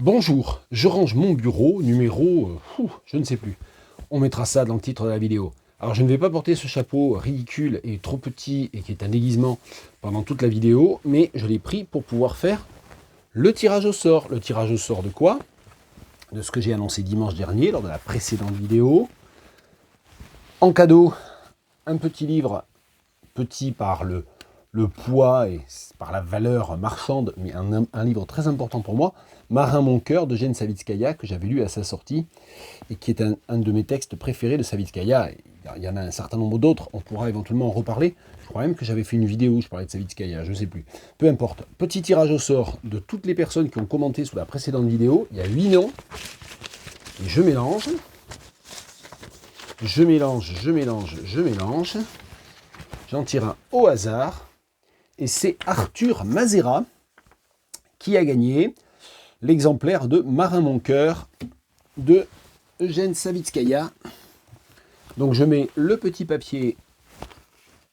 Bonjour, je range mon bureau, numéro, je ne sais plus. On mettra ça dans le titre de la vidéo. Alors je ne vais pas porter ce chapeau ridicule et trop petit et qui est un déguisement pendant toute la vidéo, mais je l'ai pris pour pouvoir faire le tirage au sort. Le tirage au sort de quoi? De ce que j'ai annoncé dimanche dernier lors de la précédente vidéo. En cadeau, un petit livre, petit par le poids et par la valeur marchande, mais un livre très important pour moi, Marin mon cœur de Jane Savitskaya, que j'avais lu à sa sortie, et qui est un de mes textes préférés de Savitskaya. Il y en a un certain nombre d'autres, on pourra éventuellement en reparler. Je crois même que j'avais fait une vidéo où je parlais de Savitskaya, je ne sais plus. Peu importe. Petit tirage au sort de toutes les personnes qui ont commenté sous la précédente vidéo. Il y a 8 noms. Et je mélange. Je mélange, je mélange, je mélange. J'en tire un au hasard. Et c'est Arthur Mazera qui a gagné l'exemplaire de Marin mon cœur de Eugène Savitskaya. Donc je mets le petit papier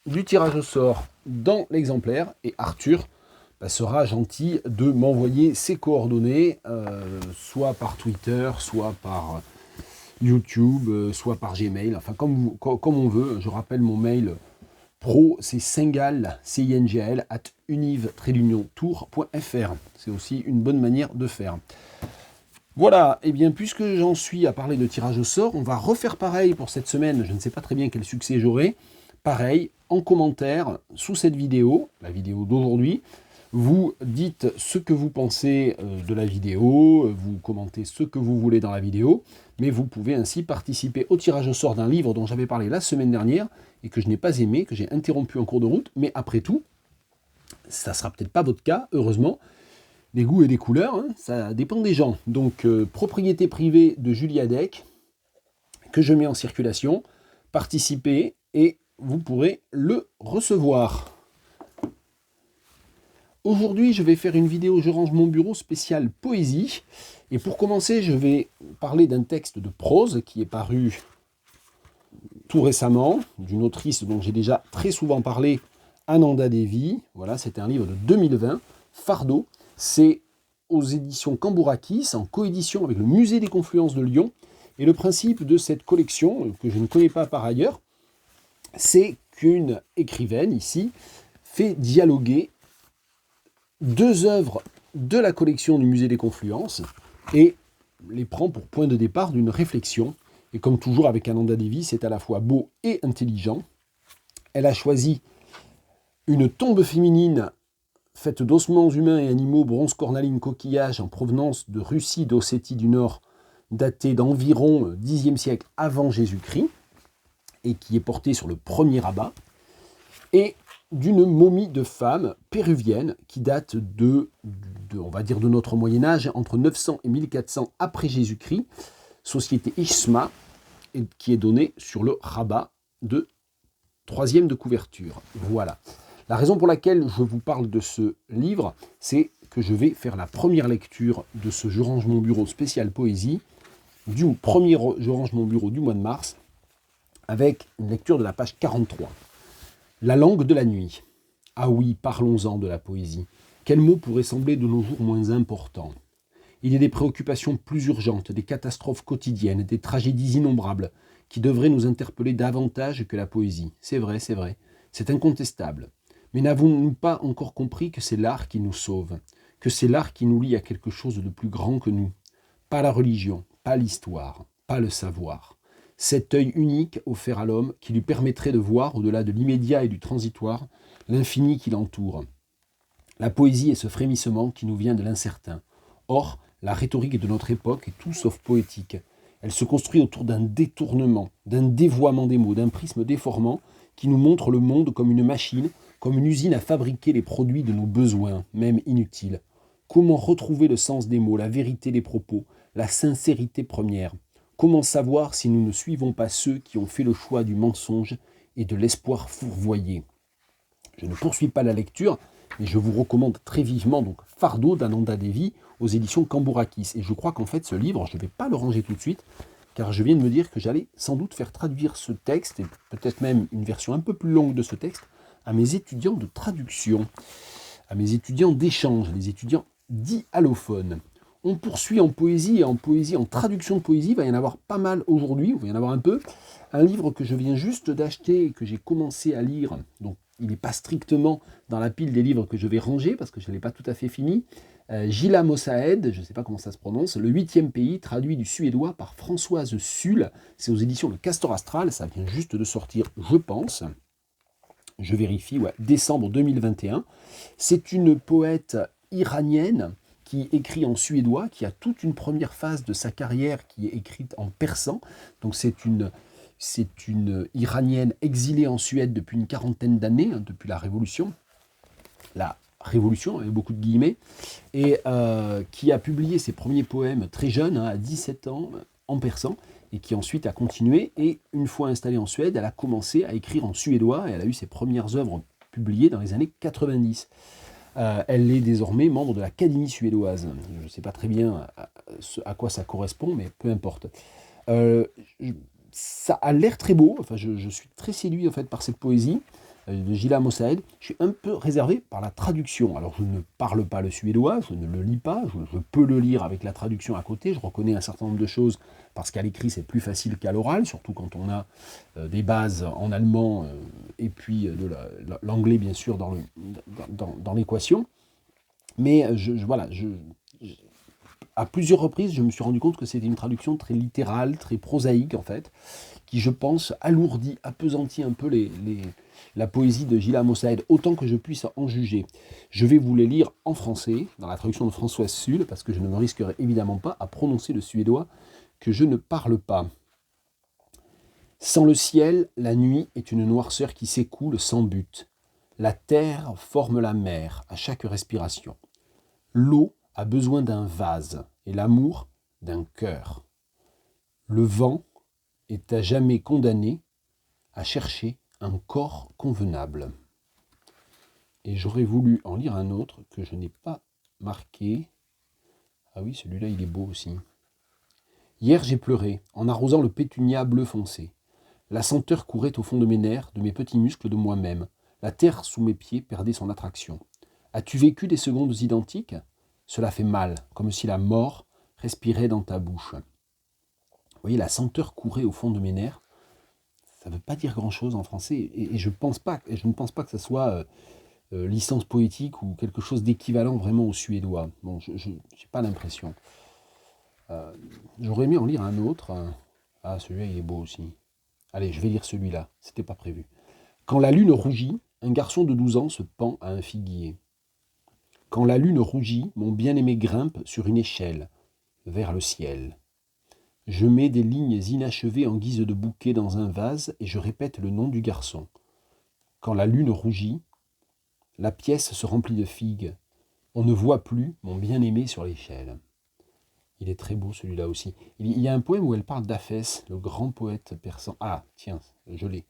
du tirage au sort dans l'exemplaire et Arthur sera gentil de m'envoyer ses coordonnées, soit par Twitter, soit par YouTube, soit par Gmail, enfin comme on veut. Je rappelle mon mail pro, c'est singal, C-I-N-G-A-L, univ-tour.fr. C'est aussi une bonne manière de faire. Voilà, et bien puisque j'en suis à parler de tirage au sort, on va refaire pareil pour cette semaine. Je ne sais pas très bien quel succès j'aurai. Pareil, en commentaire sous cette vidéo, la vidéo d'aujourd'hui, vous dites ce que vous pensez de la vidéo, vous commentez ce que vous voulez dans la vidéo, mais vous pouvez ainsi participer au tirage au sort d'un livre dont j'avais parlé la semaine dernière et que je n'ai pas aimé, que j'ai interrompu en cours de route, mais après tout, ça ne sera peut-être pas votre cas, heureusement. Des goûts et des couleurs, hein, ça dépend des gens. Donc, propriété privée de Julia Deck, que je mets en circulation, participez et vous pourrez le recevoir. Aujourd'hui, je vais faire une vidéo Je range mon bureau spéciale poésie. Et pour commencer, je vais parler d'un texte de prose qui est paru tout récemment, d'une autrice dont j'ai déjà très souvent parlé, Ananda Devi. Voilà, c'était un livre de 2020, Fardeau. C'est aux éditions Cambourakis, en coédition avec le Musée des Confluences de Lyon. Et le principe de cette collection, que je ne connais pas par ailleurs, c'est qu'une écrivaine, ici, fait dialoguer deux œuvres de la collection du Musée des Confluences et les prend pour point de départ d'une réflexion. Et comme toujours avec Ananda Devi, c'est à la fois beau et intelligent. Elle a choisi une tombe féminine faite d'ossements humains et animaux, bronze, cornaline, coquillage en provenance de Russie, d'Ossétie du Nord, datée d'environ 10e siècle avant Jésus-Christ, et qui est portée sur le premier rabat, et d'une momie de femme péruvienne qui date on va dire de notre Moyen-Âge, entre 900 et 1400 après Jésus-Christ, société Ishma, qui est donnée sur le rabat de 3e de couverture. Voilà. La raison pour laquelle je vous parle de ce livre, c'est que je vais faire la première lecture de ce Je range mon bureau spécial poésie, du premier Je range mon bureau du mois de mars, avec une lecture de la page 43. La langue de la nuit. Ah oui, parlons-en de la poésie. Quel mot pourrait sembler de nos jours moins important? Il y a des préoccupations plus urgentes, des catastrophes quotidiennes, des tragédies innombrables, qui devraient nous interpeller davantage que la poésie. C'est vrai, c'est incontestable. Mais n'avons-nous pas encore compris que c'est l'art qui nous sauve, que c'est l'art qui nous lie à quelque chose de plus grand que nous? Pas la religion, pas l'histoire, pas le savoir. Cet œil unique offert à l'homme qui lui permettrait de voir, au-delà de l'immédiat et du transitoire, l'infini qui l'entoure. La poésie est ce frémissement qui nous vient de l'incertain. Or, la rhétorique de notre époque est tout sauf poétique. Elle se construit autour d'un détournement, d'un dévoiement des mots, d'un prisme déformant qui nous montre le monde comme une machine, comme une usine à fabriquer les produits de nos besoins, même inutiles. Comment retrouver le sens des mots, la vérité des propos, la sincérité première? Comment savoir si nous ne suivons pas ceux qui ont fait le choix du mensonge et de l'espoir fourvoyé? Je ne poursuis pas la lecture, mais je vous recommande très vivement donc Fardeau d'Ananda Devi aux éditions Cambourakis. Et je crois qu'en fait ce livre, je ne vais pas le ranger tout de suite, car je viens de me dire que j'allais sans doute faire traduire ce texte, et peut-être même une version un peu plus longue de ce texte, à mes étudiants de traduction, à mes étudiants d'échange, les étudiants dits allophones. On poursuit en poésie, et en poésie, en traduction de poésie, il va y en avoir pas mal aujourd'hui, il va y en avoir un peu. Un livre que je viens juste d'acheter et que j'ai commencé à lire, donc il n'est pas strictement dans la pile des livres que je vais ranger, parce que je ne l'ai pas tout à fait fini. Gila Mossaed, je ne sais pas comment ça se prononce, Le 8e pays, traduit du suédois par Françoise Sull. C'est aux éditions de Castor Astral, ça vient juste de sortir, je pense. Je vérifie, ouais, décembre 2021. C'est une poète iranienne qui écrit en suédois, qui a toute une première phase de sa carrière qui est écrite en persan. Donc c'est une Iranienne exilée en Suède depuis une quarantaine d'années, hein, depuis la Révolution. La Révolution, avec beaucoup de guillemets, et qui a publié ses premiers poèmes très jeune, hein, à 17 ans, en persan, et qui ensuite a continué. Et une fois installée en Suède, elle a commencé à écrire en suédois, et elle a eu ses premières œuvres publiées dans les années 90. Elle est désormais membre de l'Académie suédoise. Je ne sais pas très bien à quoi ça correspond, mais peu importe. Ça a l'air très beau, enfin, je suis très séduit en fait, par cette poésie de Gila Mossaed. Je suis un peu réservé par la traduction. Alors je ne parle pas le suédois, je ne le lis pas, je peux le lire avec la traduction à côté, je reconnais un certain nombre de choses parce qu'à l'écrit c'est plus facile qu'à l'oral, surtout quand on a des bases en allemand et puis de l'anglais bien sûr dans l'équation. Mais à plusieurs reprises, je me suis rendu compte que c'était une traduction très littérale, très prosaïque en fait, qui je pense alourdit, appesantit un peu la poésie de Gila Mossaed, autant que je puisse en juger. Je vais vous les lire en français, dans la traduction de Françoise Sull, parce que je ne me risquerai évidemment pas à prononcer le suédois que je ne parle pas. Sans le ciel, la nuit est une noirceur qui s'écoule sans but. La terre forme la mer à chaque respiration. L'eau a besoin d'un vase et l'amour d'un cœur. Le vent est à jamais condamné à chercher un corps convenable. Et j'aurais voulu en lire un autre que je n'ai pas marqué. Ah oui, celui-là, il est beau aussi. Hier, j'ai pleuré en arrosant le pétunia bleu foncé. La senteur courait au fond de mes nerfs, de mes petits muscles, de moi-même. La terre sous mes pieds perdait son attraction. As-tu vécu des secondes identiques ? Cela fait mal, comme si la mort respirait dans ta bouche. Vous voyez, la senteur courait au fond de mes nerfs. Ça ne veut pas dire grand-chose en français, et je ne pense pas que ce soit licence poétique ou quelque chose d'équivalent vraiment au suédois. Bon, je n'ai pas l'impression. J'aurais aimé en lire un autre. Ah, celui-là, il est beau aussi. Allez, je vais lire celui-là, c'était pas prévu. Quand la lune rougit, un garçon de 12 ans se pend à un figuier. Quand la lune rougit, mon bien-aimé grimpe sur une échelle, vers le ciel. Je mets des lignes inachevées en guise de bouquet dans un vase et je répète le nom du garçon. Quand la lune rougit, la pièce se remplit de figues. On ne voit plus mon bien-aimé sur l'échelle. Il est très beau celui-là aussi. Il y a un poème où elle parle d'Aphès, le grand poète persan. Ah, tiens, je l'ai.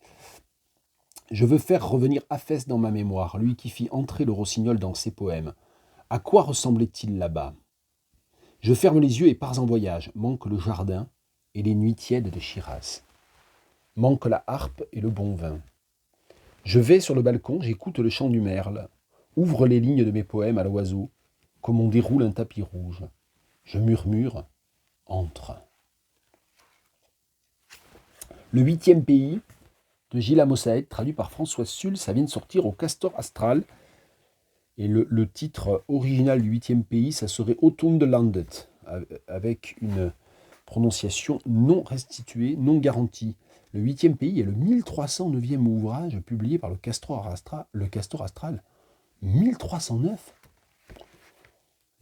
Je veux faire revenir Aphès dans ma mémoire, lui qui fit entrer le rossignol dans ses poèmes. À quoi ressemblait-il là-bas ? Je ferme les yeux et pars en voyage. Manque le jardin et les nuits tièdes de Shiraz. Manque la harpe et le bon vin. Je vais sur le balcon, j'écoute le chant du merle. Ouvre les lignes de mes poèmes à l'oiseau, comme on déroule un tapis rouge. Je murmure, entre. Le 8e pays de Gila Mossaed, traduit par Françoise Sull, ça vient de sortir au Castor Astral. Et le titre original du 8e pays, ça serait Autumnlandet, avec une prononciation non restituée, non garantie. Le 8e pays est le 1309e ouvrage publié par le Castor Astral. 1309 ?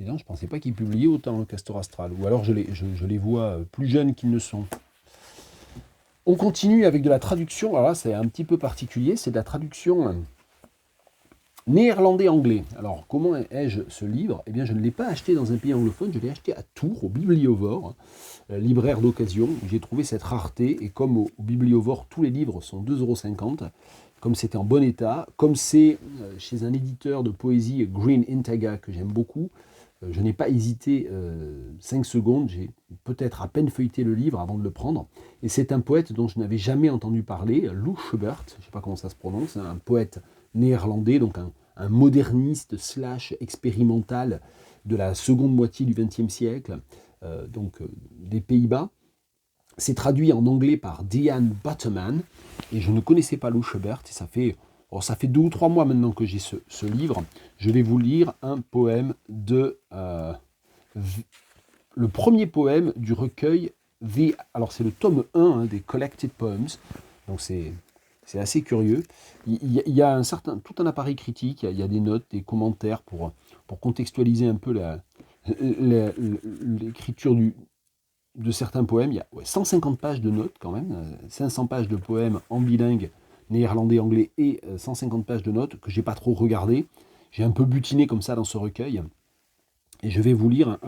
Et non, je ne pensais pas qu'ils publiaient autant le Castor Astral. Ou alors je les vois plus jeunes qu'ils ne sont. On continue avec de la traduction. Alors là, c'est un petit peu particulier. C'est de la traduction néerlandais-anglais. Alors, comment ai-je ce livre ? Eh bien, je ne l'ai pas acheté dans un pays anglophone. Je l'ai acheté à Tours, au Bibliovore, libraire d'occasion. J'ai trouvé cette rareté. Et comme au Bibliovore, tous les livres sont 2,50 €, comme c'était en bon état, comme c'est chez un éditeur de poésie, Green Intaga, que j'aime beaucoup, je n'ai pas hésité 5 secondes, j'ai peut-être à peine feuilleté le livre avant de le prendre. Et c'est un poète dont je n'avais jamais entendu parler, Lou Schubert, je ne sais pas comment ça se prononce, un poète néerlandais, donc un moderniste / expérimental de la seconde moitié du XXe siècle, des Pays-Bas. C'est traduit en anglais par Diane Butterman, et je ne connaissais pas Lou Schubert, et ça fait 2 ou 3 mois maintenant que j'ai ce livre. Je vais vous lire un poème le premier poème du recueil alors c'est le tome 1 des Collected Poems, donc c'est assez curieux. Il y a tout un appareil critique, il y a des notes, des commentaires pour contextualiser un peu l'écriture de certains poèmes. Il y a 150 pages de notes quand même, 500 pages de poèmes en bilingue, néerlandais-anglais, et 150 pages de notes que j'ai pas trop regardé. J'ai un peu butiné comme ça dans ce recueil. Et je vais vous lire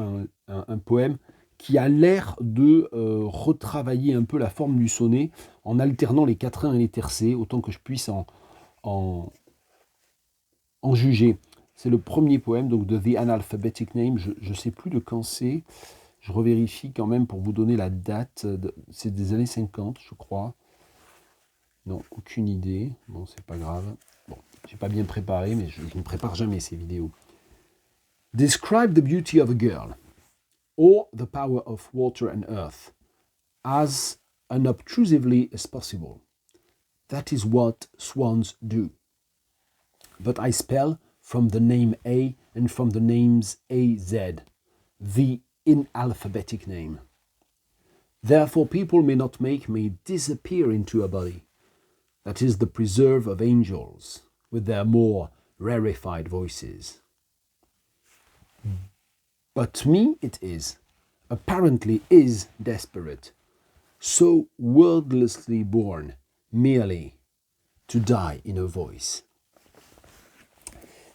un poème qui a l'air de retravailler un peu la forme du sonnet en alternant les quatrains et les tercets, autant que je puisse en juger. C'est le premier poème donc de The Analphabetic Name. Je ne sais plus de quand c'est. Je revérifie quand même pour vous donner la date. C'est des années 50, je crois. Non, aucune idée. Bon, c'est pas grave. Bon, j'ai pas bien préparé, mais je ne prépare jamais ces vidéos. Describe the beauty of a girl, or the power of water and earth, as unobtrusively as possible. That is what swans do. But I spell from the name A and from the names AZ, the inalphabetic name. Therefore people may not make me disappear into a body. That is the preserve of angels, with their more rarefied voices. But me it is, apparently is desperate, so wordlessly born, merely to die in a voice.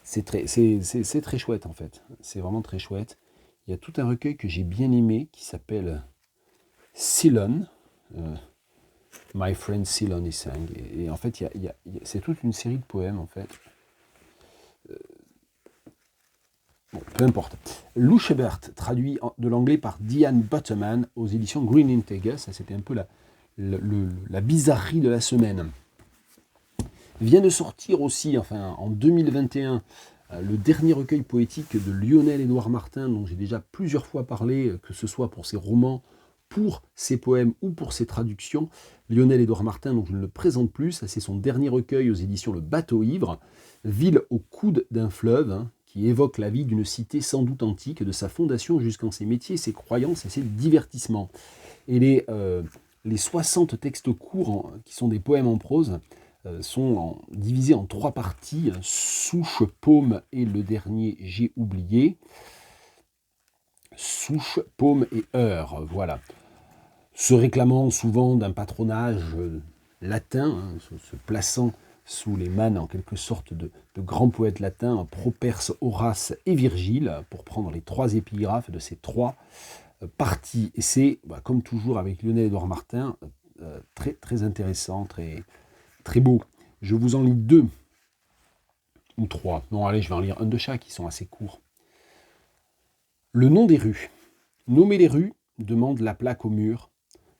C'est très chouette en fait, c'est vraiment très chouette. Il y a tout un recueil que j'ai bien aimé qui s'appelle Ceylon, My Friend Ceylon is Sang, et en fait c'est toute une série de poèmes en fait. Bon, peu importe. Lou Schubert, traduit de l'anglais par Diane Butterman aux éditions Green Integer, ça c'était un peu la bizarrerie de la semaine. Vient de sortir aussi, enfin en 2021, le dernier recueil poétique de Lionel-Édouard Martin, dont j'ai déjà plusieurs fois parlé, que ce soit pour ses romans, pour ses poèmes ou pour ses traductions. Lionel-Édouard Martin, donc je ne le présente plus, ça c'est son dernier recueil aux éditions Le Bateau Ivre, Ville au coude d'un fleuve, qui évoque la vie d'une cité sans doute antique, de sa fondation jusqu'en ses métiers, ses croyances et ses divertissements. Et les 60 textes courts, qui sont des poèmes en prose, sont divisés en 3 parties, souche, paume et le dernier j'ai oublié. Souche, paume et heure, voilà. Se réclamant souvent d'un patronage latin, se plaçant sous les manes en quelque sorte de grands poètes latins, Properce, Horace et Virgile, pour prendre les 3 épigraphes de ces 3 parties. Et c'est, comme toujours avec Lionel-Édouard Martin, très, très intéressant, très, très beau. Je vous en lis 2 ou 3. Non, allez, je vais en lire un de chaque, qui sont assez courts. Le nom des rues. Nommer les rues, demande la plaque au mur,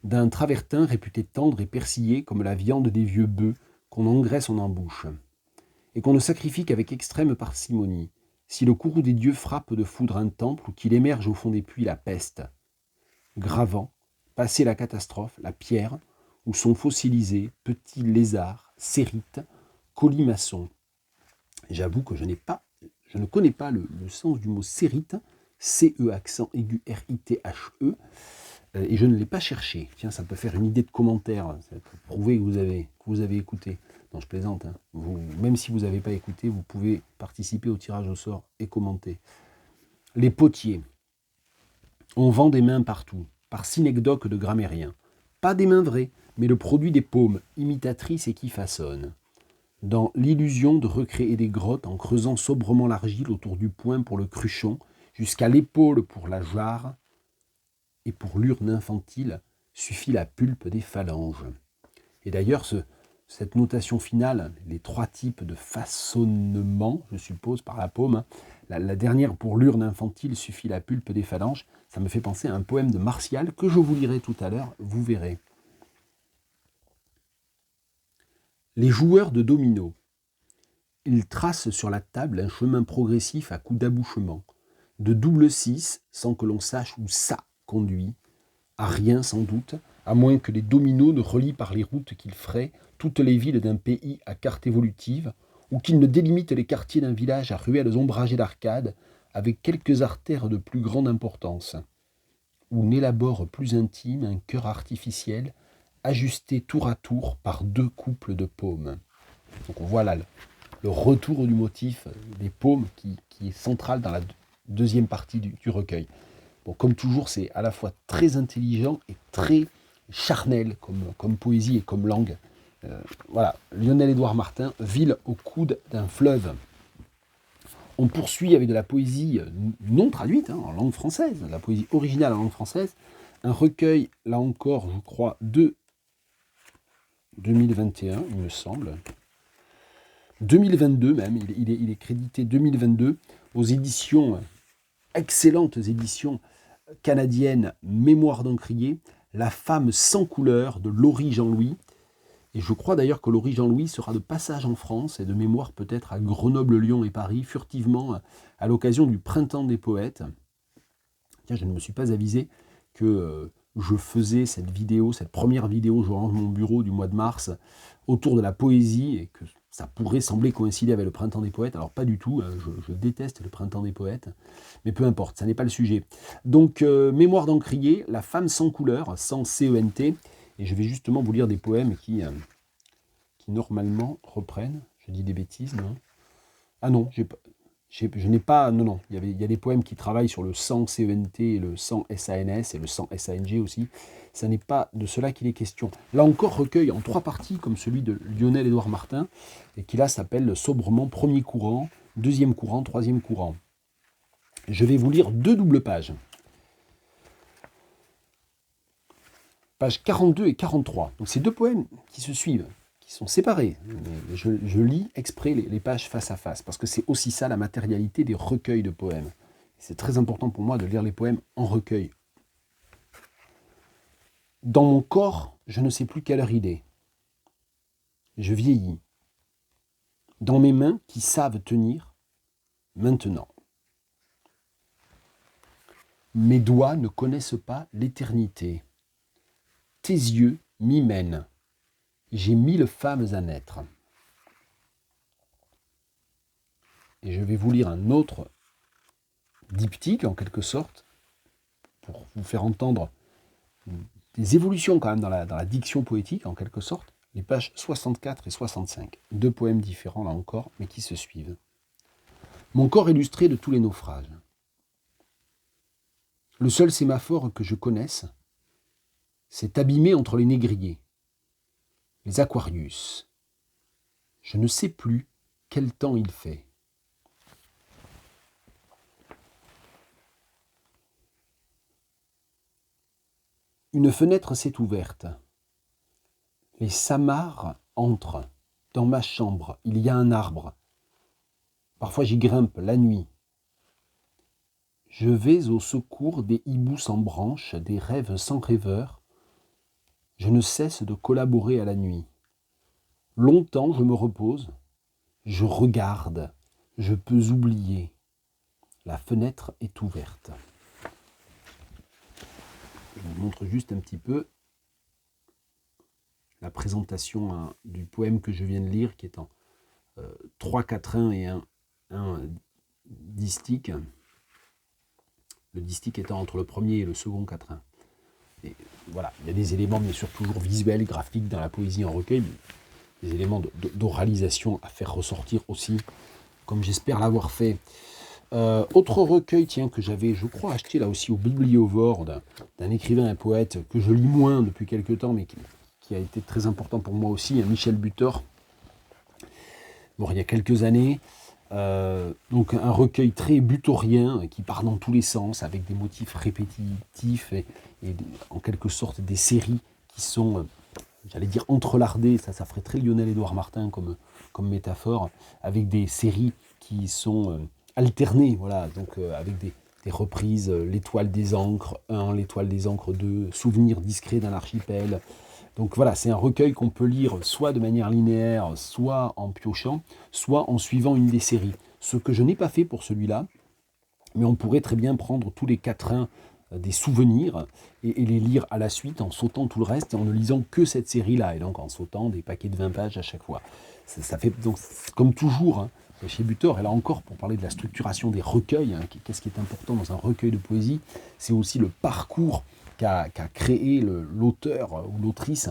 d'un travertin réputé tendre et persillé comme la viande des vieux bœufs qu'on engraisse en embouche, et qu'on ne sacrifie qu'avec extrême parcimonie, si le courroux des dieux frappe de foudre un temple ou qu'il émerge au fond des puits la peste. Gravant, passé la catastrophe, la pierre, où sont fossilisés petits lézards, cérites, colimaçons. J'avoue que je ne connais pas le sens du mot cérite, C-E accent aigu R-I-T-H-E, et je ne l'ai pas cherché. Tiens, ça peut faire une idée de commentaire, ça peut prouver que vous avez écouté. Non, je plaisante. Même si vous n'avez pas écouté, vous pouvez participer au tirage au sort et commenter. Les potiers. On vend des mains partout, par synecdoque de grammairiens. Pas des mains vraies, mais le produit des paumes, imitatrices et qui façonnent. Dans l'illusion de recréer des grottes en creusant sobrement l'argile autour du poing pour le cruchon, jusqu'à l'épaule pour la jarre, et pour l'urne infantile, suffit la pulpe des phalanges. Et d'ailleurs, cette notation finale, les 3 types de façonnement, je suppose, par la paume, la dernière pour l'urne infantile, suffit la pulpe des phalanges, ça me fait penser à un poème de Martial que je vous lirai tout à l'heure, vous verrez. Les joueurs de domino. Il trace sur la table un chemin progressif à coups d'abouchement, de double 6, sans que l'on sache où ça conduit, à rien sans doute, à moins que les dominos ne relient par les routes qu'il ferait toutes les villes d'un pays à carte évolutive, ou qu'il ne délimite les quartiers d'un village à ruelles ombragées d'arcades, avec quelques artères de plus grande importance, ou n'élabore plus intime un cœur artificiel, ajusté tour à tour par deux couples de paumes. Donc on voit là le retour du motif des paumes qui est central dans la deuxième partie du recueil. Bon, comme toujours, c'est à la fois très intelligent et très charnel comme poésie et comme langue. Voilà, Lionel-Édouard Martin, Ville au coude d'un fleuve. On poursuit avec de la poésie non traduite, en langue française, de la poésie originale en langue française. Un recueil, là encore, je crois, de 2021, il me semble. 2022 même, il est crédité 2022 aux éditions, excellentes éditions canadiennes, Mémoire d'Encrier, La femme sans couleur de Laurie Jean-Louis. Et je crois d'ailleurs que Laurie Jean-Louis sera de passage en France et de mémoire peut-être à Grenoble, Lyon et Paris, furtivement à l'occasion du Printemps des Poètes. Tiens, je ne me suis pas avisé que je faisais cette première vidéo, je range mon bureau du mois de mars, autour de la poésie, et que ça pourrait sembler coïncider avec le Printemps des Poètes. Alors pas du tout, je déteste le Printemps des Poètes, mais peu importe, ça n'est pas le sujet. Donc, Mémoire d'Encrier, La femme sans couleur, sans C-E-N-T, et je vais justement vous lire des poèmes qui normalement reprennent. Je dis des bêtises, non? Ah non, je n'ai pas... Non, il y a des poèmes qui travaillent sur le sans C-E-N-T et le sans S-A-N-S et le sans S-A-N-G aussi. Ça n'est pas de cela qu'il est question. Là encore, recueil en 3 parties, comme celui de Lionel-Édouard Martin, et qui là s'appelle sobrement premier courant, deuxième courant, troisième courant. Je vais vous lire 2 doubles pages. Pages 42 et 43. Donc c'est 2 poèmes qui se suivent, qui sont séparés. Mais je lis exprès les pages face à face, parce que c'est aussi ça la matérialité des recueils de poèmes. C'est très important pour moi de lire les poèmes en recueil. Dans mon corps, je ne sais plus quelle heure il est. Je vieillis. Dans mes mains qui savent tenir, maintenant. Mes doigts ne connaissent pas l'éternité. Tes yeux m'y mènent. J'ai 1000 femmes à naître. Et je vais vous lire un autre diptyque, en quelque sorte, pour vous faire entendre des évolutions quand même dans la diction poétique, en quelque sorte, les pages 64 et 65. 2 poèmes différents, là encore, mais qui se suivent. Mon corps illustré de tous les naufrages. Le seul sémaphore que je connaisse s'est abîmé entre les négriers, les Aquarius. Je ne sais plus quel temps il fait. Une fenêtre s'est ouverte. Les Samars entrent. Dans ma chambre, il y a un arbre. Parfois j'y grimpe la nuit. Je vais au secours des hiboux sans branches, des rêves sans rêveurs. Je ne cesse de collaborer à la nuit. Longtemps je me repose. Je regarde. Je peux oublier. La fenêtre est ouverte. Je vous montre juste un petit peu la présentation du poème que je viens de lire, qui est en 3 quatrains et un distique. Le distique étant entre le premier et le second quatrain. Et voilà, il y a des éléments bien sûr toujours visuels, graphiques dans la poésie en recueil, mais des éléments d'oralisation à faire ressortir aussi, comme j'espère l'avoir fait. Autre recueil, tiens, que j'avais, je crois, acheté là aussi au Bibliovore d'un écrivain et poète que je lis moins depuis quelques temps, mais qui a été très important pour moi aussi, Michel Butor, mort il y a quelques années. Donc un recueil très butorien qui part dans tous les sens, avec des motifs répétitifs et en quelque sorte des séries qui sont, j'allais dire, entrelardées, ça ferait très Lionel-Édouard Martin comme métaphore, avec des séries qui sont alternées, voilà, donc avec des reprises, L'étoile des encres 1, L'étoile des encres 2, Souvenir discret d'un archipel, Donc voilà, c'est un recueil qu'on peut lire soit de manière linéaire, soit en piochant, soit en suivant une des séries. Ce que je n'ai pas fait pour celui-là, mais on pourrait très bien prendre tous les quatrains des souvenirs et les lire à la suite en sautant tout le reste et en ne lisant que cette série-là, et donc en sautant des paquets de 20 pages à chaque fois. Ça fait donc, comme toujours, hein, chez Butor, et là encore, pour parler de la structuration des recueils, hein, qu'est-ce qui est important dans un recueil de poésie, c'est aussi le parcours qu'a créé l'auteur ou l'autrice,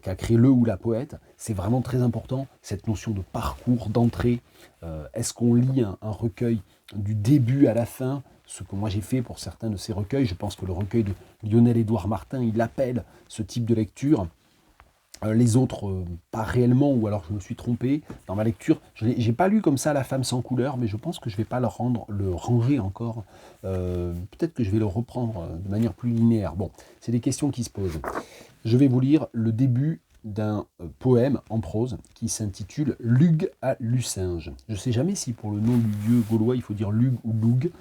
qu'a créé le ou la poète. C'est vraiment très important, cette notion de parcours, d'entrée. Est-ce qu'on lit un recueil du début à la fin, ce que moi j'ai fait pour certains de ces recueils? Je pense que le recueil de Lionel-Édouard Martin, il appelle ce type de lecture. Les autres, pas réellement, ou alors je me suis trompé dans ma lecture. Je n'ai pas lu comme ça La femme sans couleur, mais je pense que je ne vais pas le ranger encore. Peut-être que je vais le reprendre de manière plus linéaire. Bon, c'est des questions qui se posent. Je vais vous lire le début d'un poème en prose qui s'intitule Lug à Lucinge. Je ne sais jamais si pour le nom du dieu gaulois il faut dire Lug ou Lug.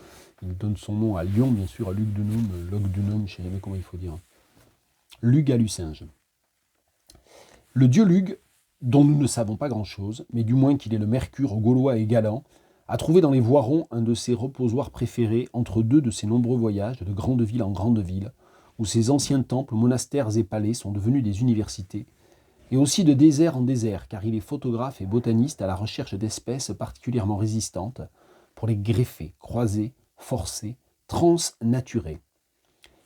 Il donne son nom à Lyon, bien sûr, à Lugdunum, Logdunum, je ne sais jamais comment il faut dire. Lug à Lucinge. Le dieu Lug, dont nous ne savons pas grand-chose, mais du moins qu'il est le mercure gaulois et galant, a trouvé dans les Voirons un de ses reposoirs préférés entre deux de ses nombreux voyages de grande ville en grande ville, où ses anciens temples, monastères et palais sont devenus des universités, et aussi de désert en désert, car il est photographe et botaniste à la recherche d'espèces particulièrement résistantes pour les greffer, croiser, forcer, transnaturer.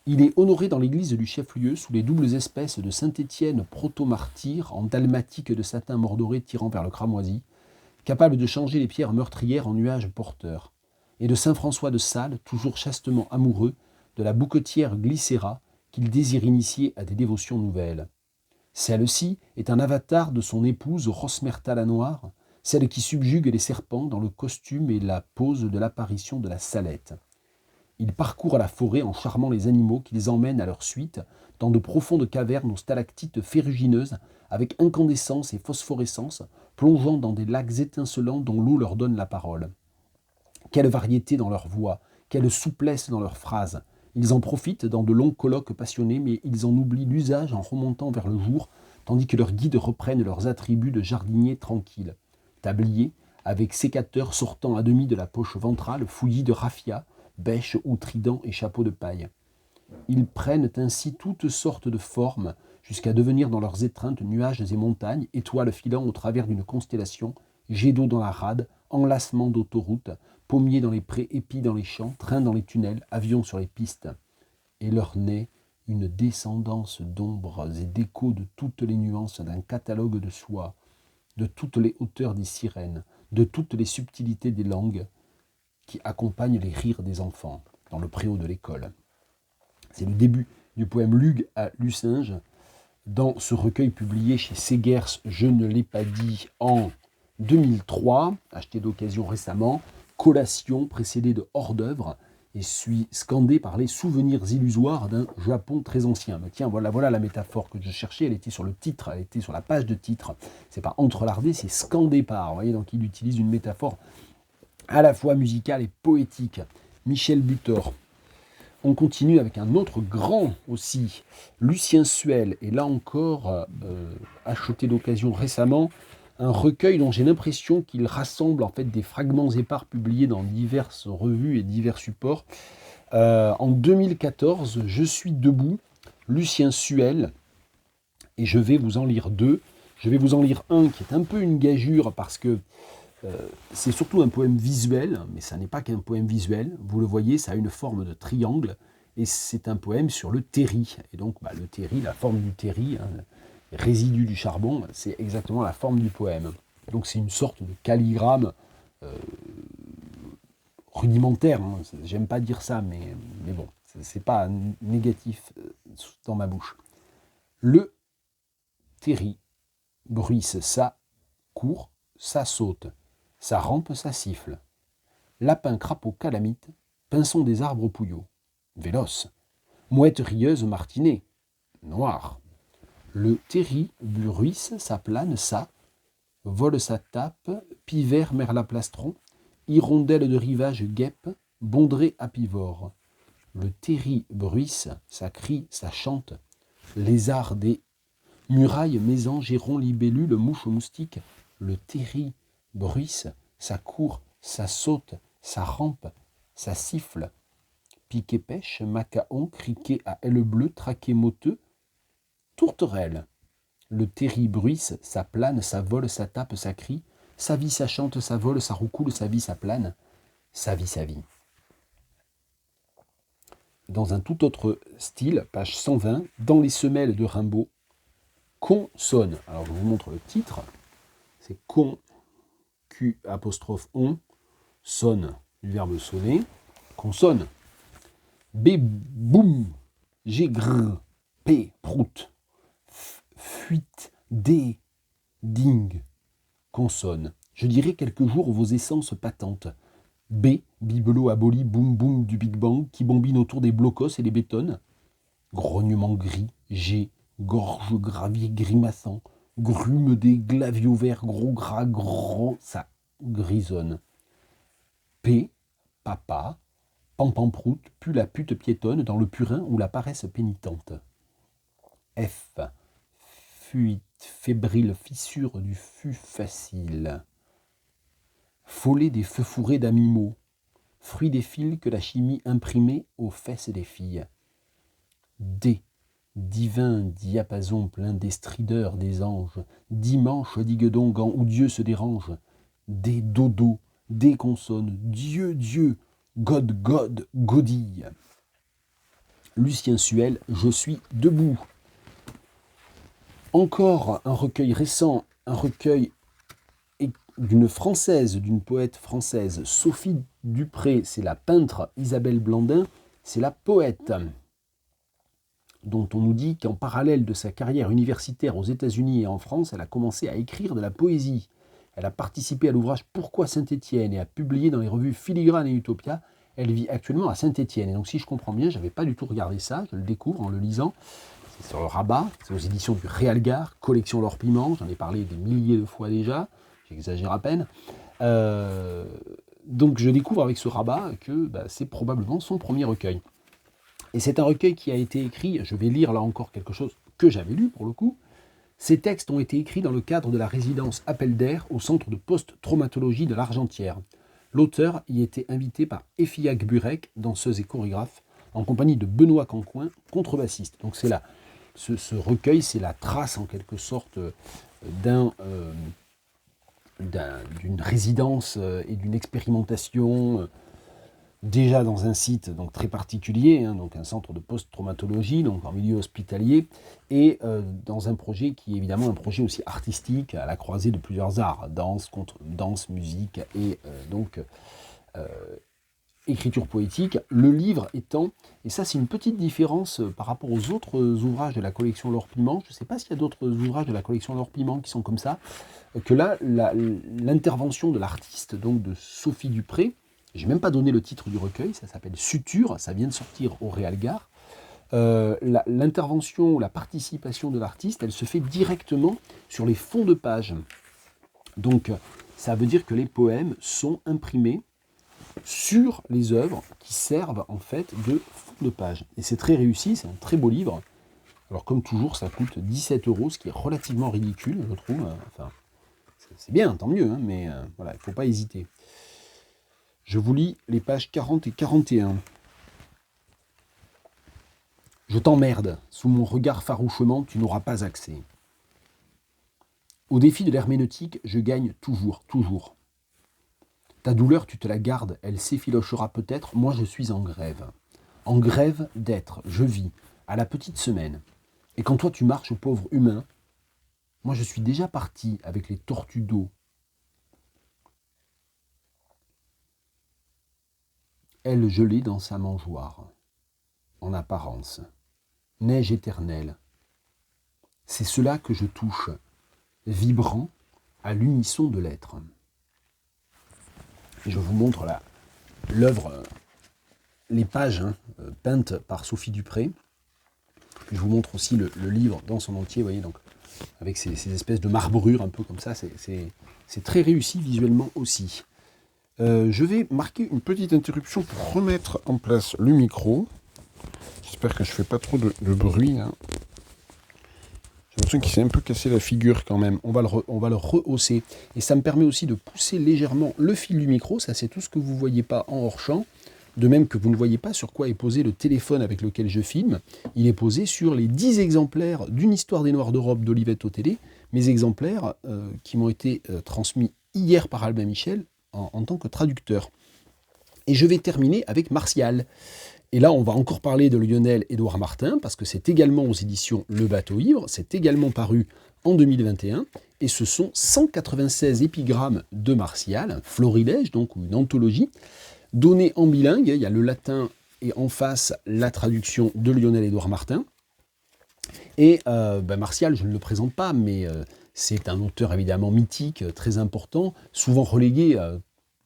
Il est honoré dans l'église du chef-lieu sous les doubles espèces de Saint-Étienne proto-martyr en dalmatique de satin mordoré tirant vers le cramoisi, capable de changer les pierres meurtrières en nuages porteurs, et de Saint-François de Sales, toujours chastement amoureux de la bouquetière Glycéra qu'il désire initier à des dévotions nouvelles. Celle-ci est un avatar de son épouse Rosmerta la Noire, celle qui subjugue les serpents dans le costume et la pose de l'apparition de la Salette. Il parcourt la forêt en charmant les animaux qui les emmènent à leur suite dans de profondes cavernes aux stalactites ferrugineuses avec incandescence et phosphorescence, plongeant dans des lacs étincelants dont l'eau leur donne la parole. Quelle variété dans leur voix, quelle souplesse dans leurs phrases. Ils en profitent dans de longs colloques passionnés, mais ils en oublient l'usage en remontant vers le jour, tandis que leurs guides reprennent leurs attributs de jardiniers tranquilles. Tablier, avec sécateur sortant à demi de la poche ventrale, fouillis de raffia, bêche ou trident et chapeau de paille. Ils prennent ainsi toutes sortes de formes, jusqu'à devenir dans leurs étreintes nuages et montagnes, étoiles filant au travers d'une constellation, jets d'eau dans la rade, enlacements d'autoroutes, pommiers dans les prés, épis dans les champs, trains dans les tunnels, avions sur les pistes. Et leur naît une descendance d'ombres et d'échos de toutes les nuances d'un catalogue de soie, de toutes les hauteurs des sirènes, de toutes les subtilités des langues, qui accompagne les rires des enfants dans le préau de l'école. C'est le début du poème Lug à Lucinge, dans ce recueil publié chez Segers, je ne l'ai pas dit, en 2003, acheté d'occasion récemment, collation précédée de hors-d'œuvre, et suis scandé par les souvenirs illusoires d'un Japon très ancien. Mais tiens, voilà la métaphore que je cherchais, elle était sur le titre, elle était sur la page de titre. C'est pas entrelardé, c'est scandé par. Vous voyez, donc il utilise une métaphore à la fois musicale et poétique. Michel Butor. On continue avec un autre grand aussi, Lucien Suel, et là encore, acheté d'occasion récemment, un recueil dont j'ai l'impression qu'il rassemble en fait des fragments épars publiés dans diverses revues et divers supports. En 2014, Je suis debout, Lucien Suel, et je vais vous en lire deux. Je vais vous en lire un qui est un peu une gageure parce que c'est surtout un poème visuel, mais ça n'est pas qu'un poème visuel. Vous le voyez, ça a une forme de triangle, et c'est un poème sur le terri. Et donc, le terri, la forme du terri, hein, résidu du charbon, c'est exactement la forme du poème. Donc c'est une sorte de calligramme rudimentaire. Hein. J'aime pas dire ça, mais bon, c'est pas négatif dans ma bouche. Le terri bruisse, ça court, ça saute. Ça rampe, ça siffle. Lapin, crapaud, calamite, pinson des arbres pouilleaux. Véloce. Mouette rieuse, martinet. Noir. Le terri bruisse, ça plane, ça. Vole, ça tape. Pivert, merlaplastron. Hirondelle de rivage, guêpe. Bondrée, apivore. Le terri bruisse, ça crie, ça chante. Lézard des Muraille, maison, géron, libellule, mouche, moustique, le terri bruisse, ça court, ça saute, ça rampe, ça siffle. Piquet pêche, macaon, criquet à aile bleue, traquet moteux, tourterelle. Le terri bruisse, ça plane, ça vole, ça tape, ça crie. Ça vit, ça chante, ça vole, ça roucoule, ça vit, ça plane. Ça vit, sa vie. Dans un tout autre style, page 120, dans les semelles de Rimbaud, consonne. Alors je vous montre le titre. C'est con, Q apostrophe on, sonne, du verbe sonner, consonne. B, boum, G, grrr, P, prout, fuite, D, ding, consonne. Je dirai quelques jours vos essences patentes. B, bibelot aboli, boum boum du Big Bang, qui bombine autour des blocos et les bétonnes. Grognement gris, G, gorge gravier grimaçant, grume des glavios verts, gros gras, grand, ça grisonne. P, papa, pampamproute, pue la pute piétonne dans le purin ou la paresse pénitente. F, fuite, fébrile, fissure du fût facile. Follet des feux fourrés d'amimaux, fruit des fils que la chimie imprimait aux fesses des filles. D, divin diapason plein des strideurs des anges, dimanche diguedon gant où Dieu se dérange. Des dodo, des consonnes, Dieu, Dieu, God, God, godille. Lucien Suel, je suis debout. Encore un recueil récent, un recueil d'une française, d'une poète française, Sophie Dupré, c'est la peintre, Isabelle Blandin, c'est la poète, dont on nous dit qu'en parallèle de sa carrière universitaire aux États-Unis et en France, elle a commencé à écrire de la poésie. Elle a participé à l'ouvrage Pourquoi Saint-Étienne et a publié dans les revues Filigrane et Utopia. Elle vit actuellement à Saint-Étienne. Et donc si je comprends bien, je n'avais pas du tout regardé ça, je le découvre en le lisant. C'est sur le Rabat, c'est aux éditions du Réalgar, collection L'Or Piment, j'en ai parlé des milliers de fois déjà. J'exagère à peine. Donc je découvre avec ce Rabat que c'est probablement son premier recueil. Et c'est un recueil qui a été écrit, je vais lire là encore quelque chose que j'avais lu pour le coup. Ces textes ont été écrits dans le cadre de la résidence Appel d'air au centre de post-traumatologie de l'Argentière. L'auteur y était invité par Effiac Burek, danseuse et chorégraphe, en compagnie de Benoît Cancoin, contrebassiste. Donc c'est là, ce recueil, c'est la trace en quelque sorte d'une résidence et d'une expérimentation déjà dans un site donc très particulier, donc un centre de post-traumatologie, donc en milieu hospitalier, et dans un projet qui est évidemment un projet aussi artistique à la croisée de plusieurs arts, danse, musique et écriture poétique. Le livre étant, et ça c'est une petite différence par rapport aux autres ouvrages de la collection L'Or Piment, je ne sais pas s'il y a d'autres ouvrages de la collection L'Or Piment qui sont comme ça, que là, l'intervention de l'artiste, donc de Sophie Dupré, j'ai même pas donné le titre du recueil, ça s'appelle Suture, ça vient de sortir au Réalgar. L'intervention, la participation de l'artiste, elle se fait directement sur les fonds de page. Donc ça veut dire que les poèmes sont imprimés sur les œuvres qui servent en fait de fond de page. Et c'est très réussi, c'est un très beau livre. Alors comme toujours, ça coûte 17 €, ce qui est relativement ridicule, je trouve. Enfin, c'est bien, tant mieux, mais voilà, il ne faut pas hésiter. Je vous lis les pages 40 et 41. Je t'emmerde, sous mon regard farouchement, tu n'auras pas accès. Au défi de l'herméneutique, je gagne toujours, toujours. Ta douleur, tu te la gardes, elle s'effilochera peut-être, moi je suis en grève. En grève d'être, je vis, à la petite semaine. Et quand toi tu marches, pauvre humain, moi je suis déjà parti avec les tortues d'eau. Elle gelée dans sa mangeoire, en apparence. Neige éternelle. C'est cela que je touche, vibrant à l'unisson de l'être. Je vous montre là l'œuvre, les pages peintes par Sophie Dupré. Je vous montre aussi le livre dans son entier, vous voyez, donc, avec ces espèces de marbrures un peu comme ça. C'est très réussi visuellement aussi. Je vais marquer une petite interruption pour remettre en place le micro. J'espère que je ne fais pas trop de bruit. Hein. Je me l'impression qu'il s'est un peu cassé la figure quand même. On va le rehausser. Et ça me permet aussi de pousser légèrement le fil du micro. Ça, c'est tout ce que vous ne voyez pas en hors-champ. De même que vous ne voyez pas sur quoi est posé le téléphone avec lequel je filme. Il est posé sur les 10 exemplaires d'une histoire des Noirs d'Europe d'Olivette Otélé. Mes exemplaires qui m'ont été transmis hier par Albin Michel en tant que traducteur. Et je vais terminer avec Martial. Et là, on va encore parler de Lionel-Édouard Martin, parce que c'est également aux éditions Le Bateau Ivre, c'est également paru en 2021, et ce sont 196 épigrammes de Martial, un florilège, donc, ou une anthologie, donnée en bilingue. Il y a le latin et en face la traduction de Lionel-Édouard Martin. Et Martial, je ne le présente pas, mais c'est un auteur évidemment mythique, très important, souvent relégué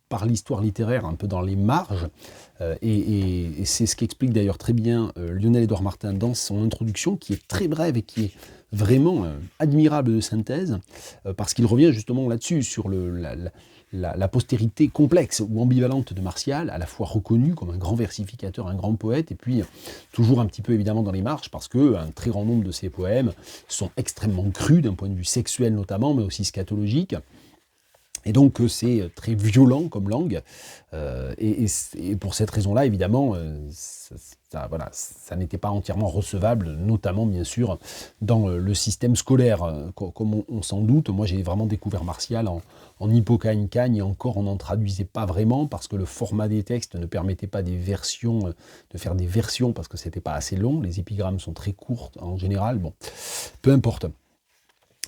par l'histoire littéraire un peu dans les marges, et c'est ce qu'explique d'ailleurs très bien Lionel-Édouard Martin dans son introduction, qui est très brève et qui est vraiment admirable de synthèse, parce qu'il revient justement là-dessus, sur la postérité complexe ou ambivalente de Martial, à la fois reconnu comme un grand versificateur, un grand poète, et puis toujours un petit peu évidemment dans les marges, parce qu'un très grand nombre de ses poèmes sont extrêmement crus, d'un point de vue sexuel notamment, mais aussi scatologique. Et donc c'est très violent comme langue, et pour cette raison-là, évidemment, ça n'était pas entièrement recevable, notamment bien sûr dans le système scolaire, comme on s'en doute. Moi j'ai vraiment découvert Martial en hippocagne-cagne, et encore on n'en traduisait pas vraiment, parce que le format des textes ne permettait pas de faire des versions, parce que c'était pas assez long, les épigrammes sont très courtes en général, bon, peu importe.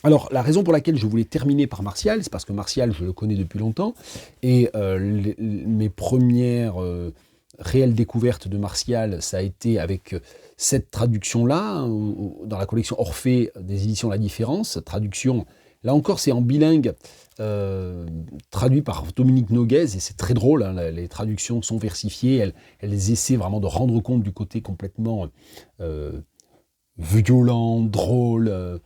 Alors, la raison pour laquelle je voulais terminer par Martial, c'est parce que Martial, je le connais depuis longtemps, et mes premières réelles découvertes de Martial, ça a été avec cette traduction-là, dans la collection Orphée des éditions La Différence, traduction, là encore c'est en bilingue, traduit par Dominique Noguez, et c'est très drôle, hein, les traductions sont versifiées, elles essaient vraiment de rendre compte du côté complètement violent, drôle,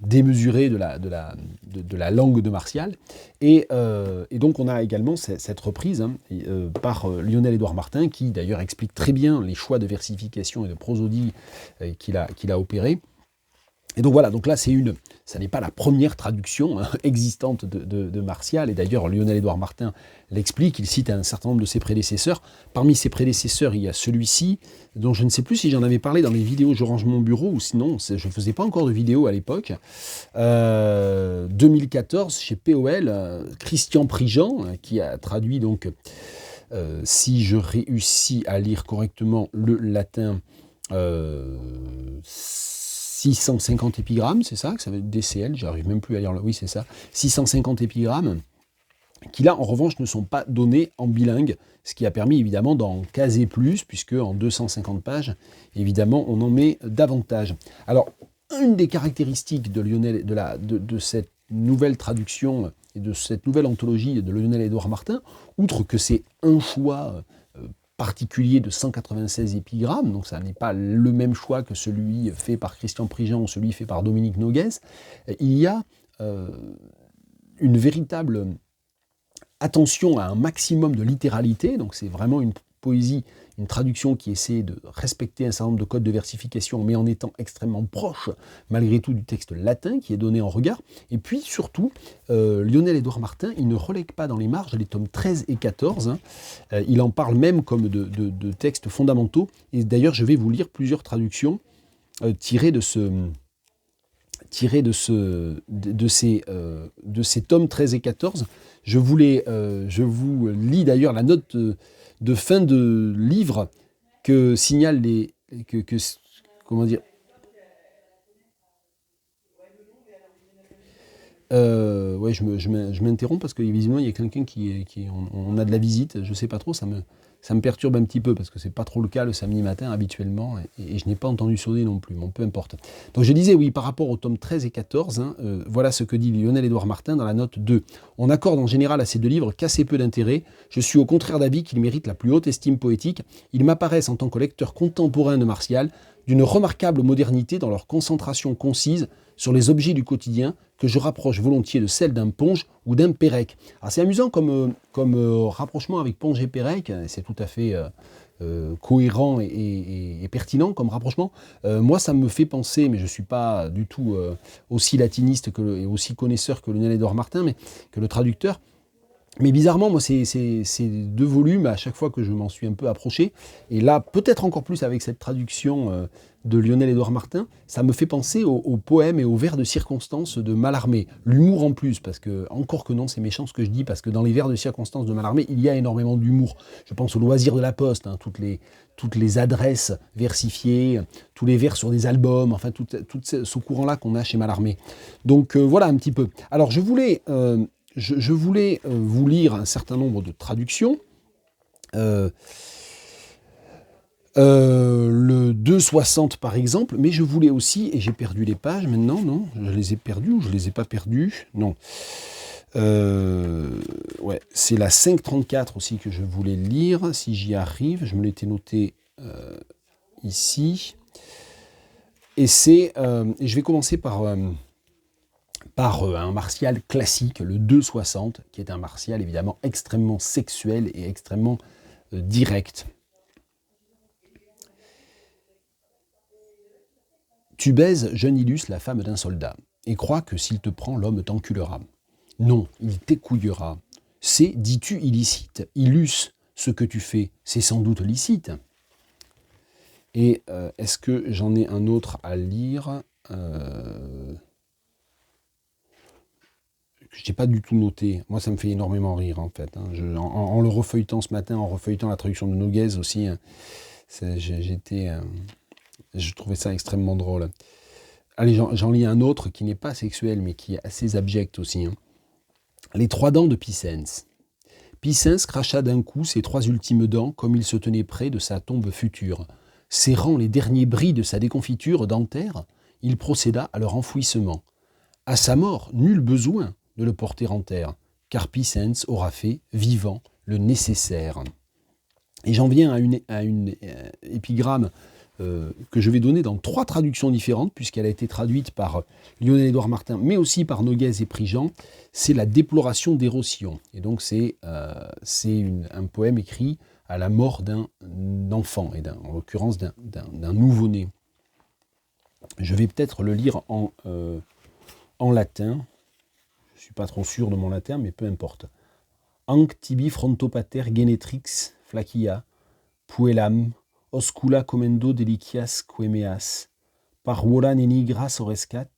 démesuré de la langue de Martial. Et donc on a également cette reprise par Lionel-Édouard Martin, qui d'ailleurs explique très bien les choix de versification et de prosodie qu'il a opérés. Et donc voilà, donc là ça n'est pas la première traduction existante de Martial, et d'ailleurs Lionel-Édouard Martin l'explique, il cite un certain nombre de ses prédécesseurs. Parmi ses prédécesseurs, il y a celui-ci, dont je ne sais plus si j'en avais parlé dans les vidéos Je range mon bureau, ou sinon je ne faisais pas encore de vidéo à l'époque. 2014, chez POL, Christian Prigent, qui a traduit donc, si je réussis à lire correctement le latin, 650 épigrammes, c'est ça, que ça veut dire DCL, j'arrive même plus à lire, oui c'est ça, 650 épigrammes, qui là en revanche ne sont pas donnés en bilingue, ce qui a permis évidemment d'en caser plus, puisque en 250 pages, évidemment, on en met davantage. Alors, une des caractéristiques de Lionel, de cette nouvelle traduction et de cette nouvelle anthologie de Lionel-Édouard Martin, outre que c'est un choix particulier de 196 épigrammes, donc ça n'est pas le même choix que celui fait par Christian Prigent ou celui fait par Dominique Noguez, il y a une véritable attention à un maximum de littéralité, donc c'est vraiment une poésie, une traduction qui essaie de respecter un certain nombre de codes de versification, mais en étant extrêmement proche, malgré tout, du texte latin qui est donné en regard. Et puis, surtout, Lionel-Édouard Martin, il ne relègue pas dans les marges les tomes 13 et 14. Il en parle même comme de textes fondamentaux. Et d'ailleurs, je vais vous lire plusieurs traductions tirées de ces tomes 13 et 14. Je vous lis d'ailleurs la note de fin de livre que signalent comment dire, ouais, je m'interromps parce que visiblement il y a quelqu'un on a de la visite, je sais pas trop, ça me perturbe un petit peu parce que c'est pas trop le cas le samedi matin habituellement, et je n'ai pas entendu sonner non plus, bon peu importe. Donc je disais oui, par rapport aux tomes 13 et 14, voilà ce que dit Lionel-Édouard Martin dans la note 2. On accorde en général à ces deux livres qu'assez peu d'intérêt. Je suis au contraire d'avis qu'ils méritent la plus haute estime poétique. Ils m'apparaissent en tant que lecteur contemporain de Martial d'une remarquable modernité dans leur concentration concise sur les objets du quotidien que je rapproche volontiers de celle d'un Ponge ou d'un Pérec. Alors c'est amusant comme rapprochement avec Ponge et Pérec, c'est tout à fait cohérent et pertinent comme rapprochement. Moi ça me fait penser, mais je ne suis pas du tout aussi latiniste et aussi connaisseur que Lionel-Édouard Martin, mais que le traducteur. Mais bizarrement, moi, ces deux volumes, à chaque fois que je m'en suis un peu approché, et là, peut-être encore plus avec cette traduction de Lionel-Édouard Martin, ça me fait penser aux poèmes et aux vers de circonstance de Mallarmé. L'humour en plus, parce que, encore que non, c'est méchant ce que je dis, parce que dans les vers de circonstance de Mallarmé, il y a énormément d'humour. Je pense au Loisir de la Poste, hein, toutes les adresses versifiées, tous les vers sur des albums, enfin, tout ce courant-là qu'on a chez Mallarmé. Donc, voilà un petit peu. Alors, je voulais vous lire un certain nombre de traductions. Le 2,60 par exemple, mais je voulais aussi, et j'ai perdu les pages maintenant, non, je les ai perdues ou je les ai pas perdues, non. Ouais, c'est la 5,34 aussi que je voulais lire, si j'y arrive, je me l'étais noté ici. Et je vais commencer par un martial classique, le 2,60, qui est un martial évidemment extrêmement sexuel et extrêmement direct. Tu baises, jeune Illus, la femme d'un soldat, et crois que s'il te prend, l'homme t'enculera. Non, il t'écouillera. C'est, dis-tu, illicite. Illus, ce que tu fais, c'est sans doute licite. Et est-ce que j'en ai un autre à lire Je n'ai pas du tout noté. Moi, ça me fait énormément rire, en fait. Hein. En le refeuilletant ce matin, en refeuilletant la traduction de Noguez aussi, hein, je trouvais ça extrêmement drôle. Allez, j'en lis un autre qui n'est pas sexuel, mais qui est assez abject aussi. Hein. Les 3 dents de Picens. Picens cracha d'un coup ses 3 ultimes dents, comme il se tenait près de sa tombe future. Serrant les derniers bris de sa déconfiture dentaire, il procéda à leur enfouissement. À sa mort, nul besoin de le porter en terre, car Picens aura fait, vivant, le nécessaire. Et j'en viens à une épigramme que je vais donner dans 3 traductions différentes, puisqu'elle a été traduite par Lionel-Édouard Martin, mais aussi par Noguez et Prigent. C'est la déploration des Rossillons. Et donc c'est un poème écrit à la mort d'un enfant, et en l'occurrence d'un nouveau-né. Je vais peut-être le lire en latin. Je ne suis pas trop sûr de mon latin, mais peu importe. Anc tibi frontopater genetrix flacia, puellam, oscula comendo delicias quemeas, parvola nenigras orescat,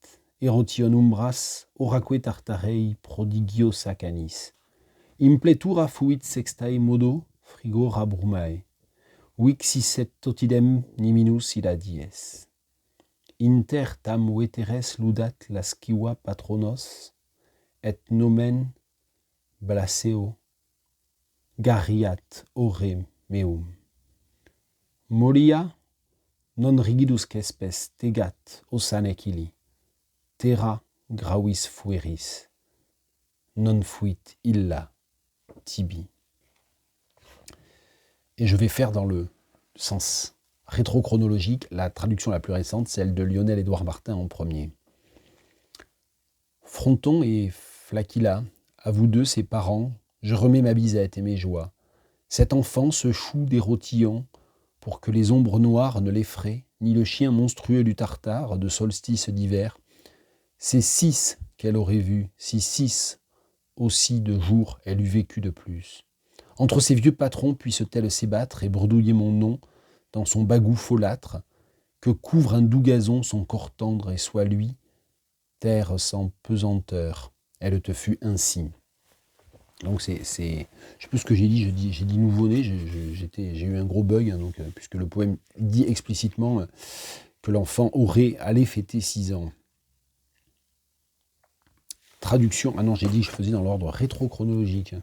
erotion umbras, oraque tartarei prodigiosa canis. Impletura fuit sextae modo, frigora brumae, vixiset totidem niminus illa dies. Inter tam veteres ludat lasciva patronos, et nomen blaseo, gariat ore meum. Molia non rigidus quespes tegat osanec illi, terra gravis fueris, non fuit illa tibi. Et je vais faire dans le sens rétrochronologique la traduction la plus récente, celle de Lionel-Édouard Martin en premier. Fronton et Flaquilla, à vous deux, ses parents, je remets ma bisette et mes joies. Cet enfant se choue des rotillons pour que les ombres noires ne l'effraient, ni le chien monstrueux du Tartare de solstice d'hiver. C'est 6 qu'elle aurait vu, si 6 aussi de jours elle eût vécu de plus. Entre ces vieux patrons puisse-t-elle s'ébattre et bredouiller mon nom dans son bagout folâtre, que couvre un doux gazon son corps tendre et soit lui, terre sans pesanteur, elle te fut ainsi. Donc je sais plus ce que j'ai dit nouveau-né, j'ai eu un gros bug, hein, donc, puisque le poème dit explicitement que l'enfant allait fêter 6 ans. Traduction, ah non, j'ai dit que je faisais dans l'ordre rétrochronologique.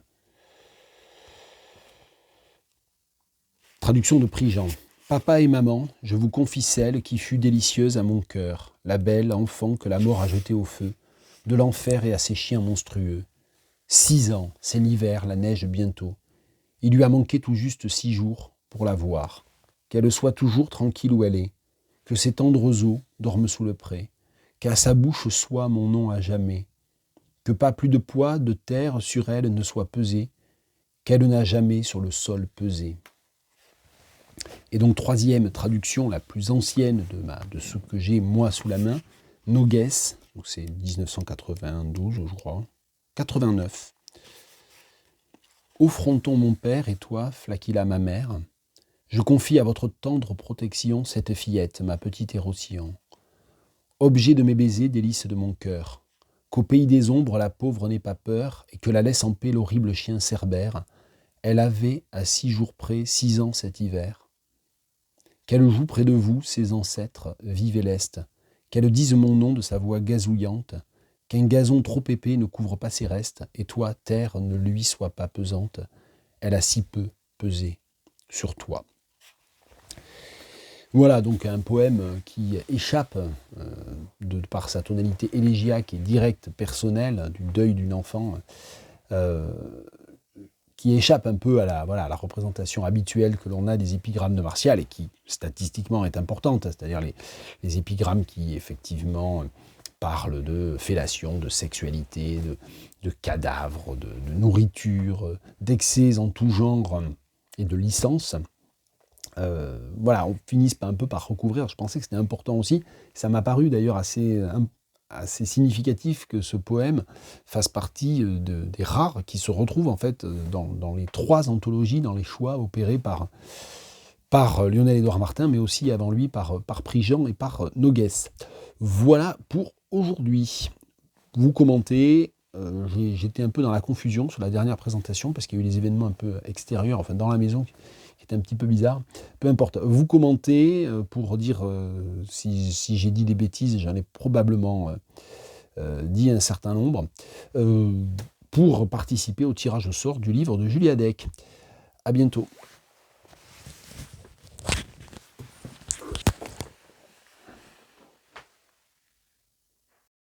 Traduction de Prigent. Papa et maman, je vous confie celle qui fut délicieuse à mon cœur, la belle enfant que la mort a jetée au feu, de l'enfer et à ses chiens monstrueux. 6 ans, c'est l'hiver, la neige bientôt. Il lui a manqué tout juste 6 jours pour la voir. Qu'elle soit toujours tranquille où elle est, que ses tendres os dorment sous le pré, qu'à sa bouche soit mon nom à jamais, que pas plus de poids de terre sur elle ne soit pesé, qu'elle n'a jamais sur le sol pesé. Et donc, troisième traduction, la plus ancienne de ce que j'ai moi sous la main, Nogues, donc c'est 1992, je crois, 89. Ô fronton mon père et toi, Flaquilla ma mère, je confie à votre tendre protection cette fillette, ma petite Hérocyon. Objet de mes baisers, délice de mon cœur, qu'au pays des ombres la pauvre n'ait pas peur, et que la laisse en paix l'horrible chien Cerbère. Elle avait, à 6 jours près, 6 ans cet hiver. Qu'elle joue près de vous, ses ancêtres, vive et leste, qu'elle dise mon nom de sa voix gazouillante, qu'un gazon trop épais ne couvre pas ses restes, et toi, terre, ne lui sois pas pesante, elle a si peu pesé sur toi. Voilà donc un poème qui échappe, par sa tonalité élégiaque et directe, personnelle, du deuil d'une enfant, qui échappe un peu à la représentation habituelle que l'on a des épigrammes de Martial et qui, statistiquement, est importante, c'est-à-dire les épigrammes qui, effectivement, parlent de fellation, de sexualité, de cadavres, de nourriture, d'excès en tout genre et de licence. Voilà, on finit un peu par recouvrir. Je pensais que c'était important aussi. Ça m'a paru d'ailleurs assez significatif que ce poème fasse partie des rares qui se retrouvent en fait dans les 3 anthologies, dans les choix opérés par Lionel-Édouard Martin, mais aussi avant lui par Prigent et par Nogues. Voilà pour aujourd'hui. Vous commentez. J'étais un peu dans la confusion sur la dernière présentation parce qu'il y a eu des événements un peu extérieurs, enfin dans la maison, qui étaient un petit peu bizarres. Peu importe. Vous commentez pour dire si j'ai dit des bêtises, j'en ai probablement dit un certain nombre, pour participer au tirage au sort du livre de Julia Deck. À bientôt.